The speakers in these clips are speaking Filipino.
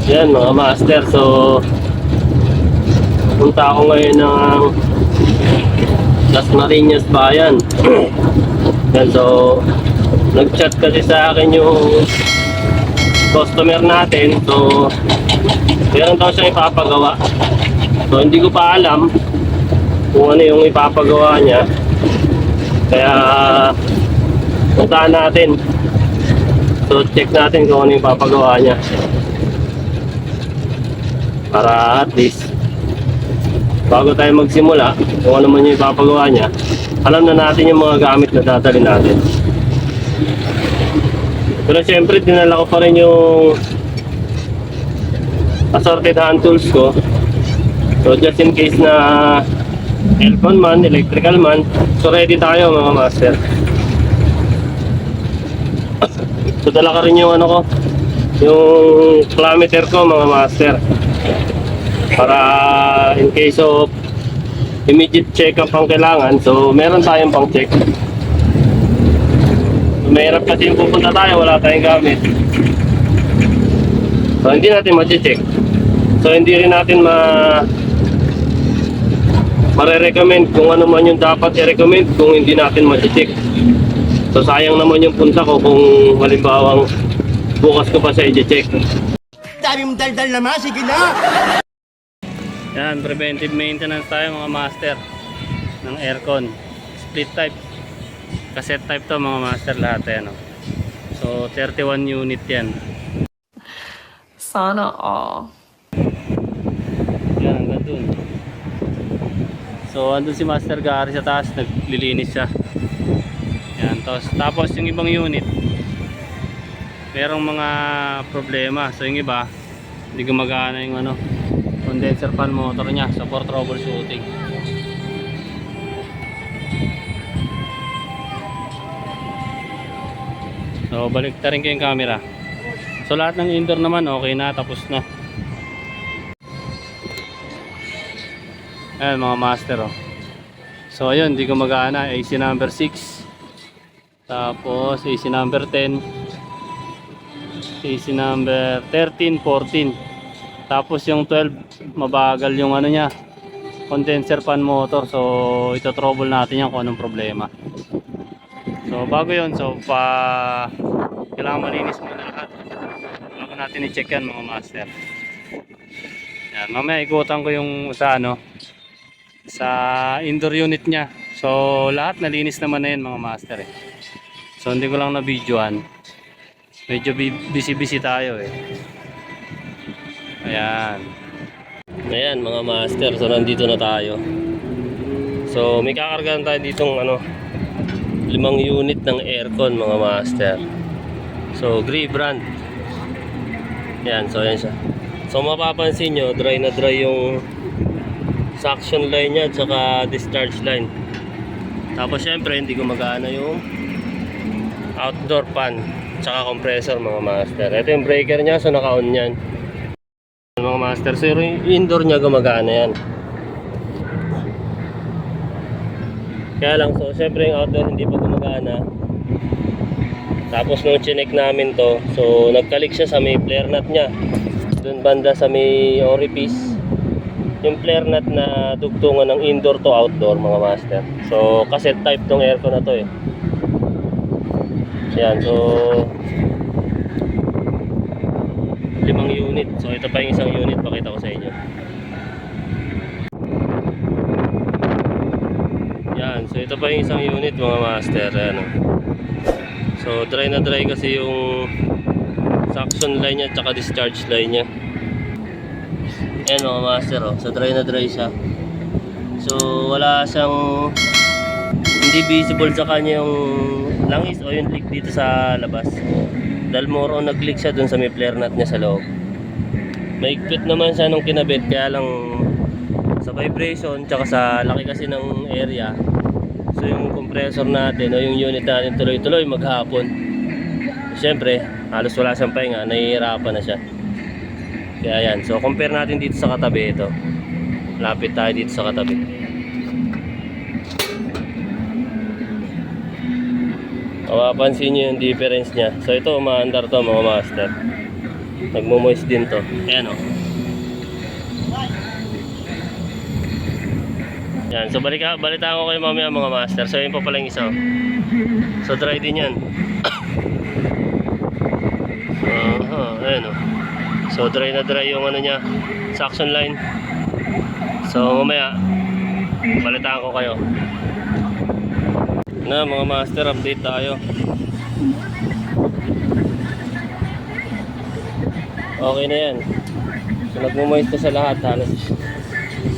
Yan mga master, so punta ako ngayon ng Las Marinas Bayan. Yan, so nag-chat kasi sa akin yung customer natin, so meron daw siyang ipapagawa. So hindi ko pa alam kung ano yung ipapagawa niya, kaya puntahan natin. So check natin kung ano yung ipapagawa niya, para at least bago tayo magsimula, kung ano man yung ipapagawa niya, alam na natin yung mga gamit na dadalhin natin. Pero syempre dinala ko pa rin yung assorted hand tools ko. So just in case na aircon man, electrical man, so ready tayo mga master. So dala ka rin yung ano ko, yung kilometer ko mga master, para in case of immediate check-up ang kailangan, so meron tayong pang check. So, mahirap kasi yung pupunta tayo, wala tayong gamit, so hindi natin ma-check. So hindi rin natin mare-recommend kung ano man yung dapat i-recommend kung hindi natin ma-check. So sayang naman yung punta ko kung halimbawang bukas ko pa siya i-check. Dami mong daldal naman, sige na! Yan, preventive maintenance tayo mga master ng aircon. Split type, cassette type to mga master, lahat yan. So 31 unit yan. Sana all. Yan, hanggang dun. So andun si Master Gary sa taas, naglilinis siya. Yan, tapos yung ibang unit merong mga problema. So yung iba hindi gumagana yung ano, condenser fan motor niya, so for troubleshooting. So balik ta rin ko yung camera. So lahat ng indoor naman okay na, tapos na. Ayan mga master oh. So ayun, hindi gumagana. AC number 6, tapos AC number 10, AC number 13, 14. Tapos yung 12, mabagal yung ano niya, condenser fan motor. So ito trouble natin yan kung anong problema. So bago yun, so kailangan malinis muna lahat bago natin i-check yan mga master. Yan, mamaya ikutan ko yung sa ano, sa indoor unit niya. So lahat nalinis naman na yun mga master eh. So hindi ko lang na videoan, medyo busy tayo eh. Ayan. Ayan mga master, so nandito na tayo. So may kakargahan tayo ditong ano, 5 unit ng aircon mga master. So Gray brand. Ayan, so ayan siya. So mapapansin nyo, dry na dry yung suction line nya at saka discharge line. Tapos syempre hindi gumagana yung outdoor fan tsaka compressor mga master. Ito yung breaker nya, so naka-on yan mga master. So yung indoor nya gumagana yan. Kaya lang, so syempre yung outdoor hindi pa gumagana. Tapos nung chinek namin to, so nagkalik siya sa may flare nut nya, dun banda sa may orifice, yung flare nut na dugtungan ng indoor to outdoor mga master. So cassette type tong aircon na to eh. Yan, so 5 unit. So ito pa yung isang unit, pakita ko sa inyo. Yan, so ito pa yung isang unit mga master. Ayan, so dry na dry kasi yung suction line nya at saka discharge line nya. Ayan mga master oh. So dry na dry siya. So wala siyang, hindi visible sa kanya yung langis o yung leak dito sa labas. Dahil more on nag-leak siya dun sa may flare nut niya sa loob. Maigpit naman siya nung kinabit, kaya lang sa vibration tsaka sa laki kasi ng area, so yung compressor natin o yung unit natin tuloy-tuloy maghapon. Siyempre halos wala siyang pahinga, nahihirapan na siya. Kaya yan, so compare natin dito sa katabi. Ito, lapit tayo dito sa katabi. Mapapansin nyo yung difference niya. So ito, umaandar to mga master. Nagmo-moist din to. Ayan o. Yan, so balitaan ko kayo mamaya mga master. So yun po pala yung isa. Oh. So dry din yan. Ayan o. So dry na dry yung ano niya, suction line. So mamaya, balitaan ko kayo. Na mga master, update tayo. Okay na yan. So nagmo-moist na sa lahat halos.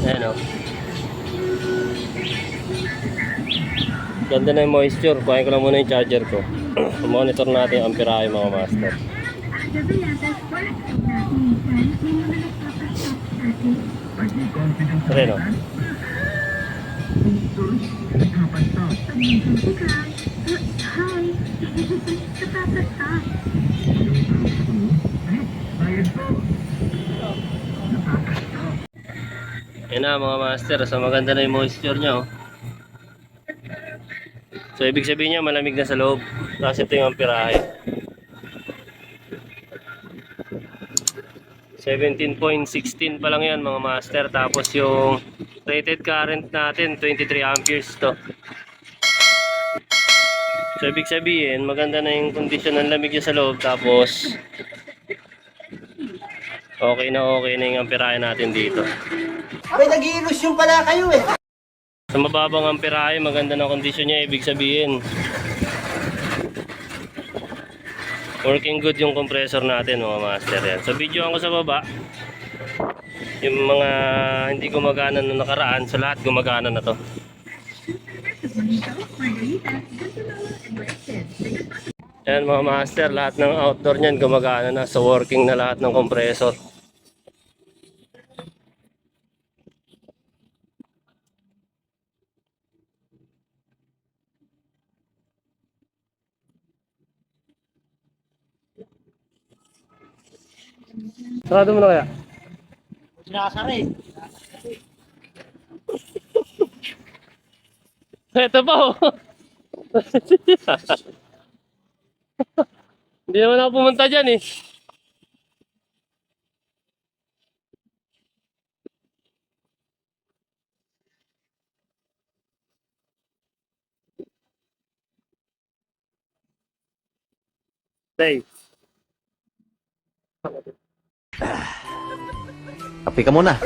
Ayan o. Ganda na yung moisture. Kuhain ko lang muna yung charger ko. Monitor natin yung amperahe mga master. Ayan o. Ayan na mga master. So maganda na yung moisture nya oh. So ibig sabihin niya malamig na sa loob. Kasi ito yung amperahe. 17.16 pa lang yan mga master. Tapos yung rated current natin 23 amperes to. So ibig sabihin maganda na yung kondisyon ng lamig niya sa loob. Tapos okay na yung amperahe natin dito. May nag-iilusyon pala kayo eh. Sa mababang amperahe, maganda na kondisyon niya. Ibig sabihin working good yung compressor natin mga master yan. So videoan ko sa baba yung mga hindi gumagana na nakaraan. So lahat gumagana na to. Yan mga master, lahat ng outdoor nyan gumagana na. So working na lahat ng compressor. Sarado mo na kaya? Sinasara eh. Ito pa oh. Hindi naman ako pumunta dyan eh. Stay. Kape ka muna.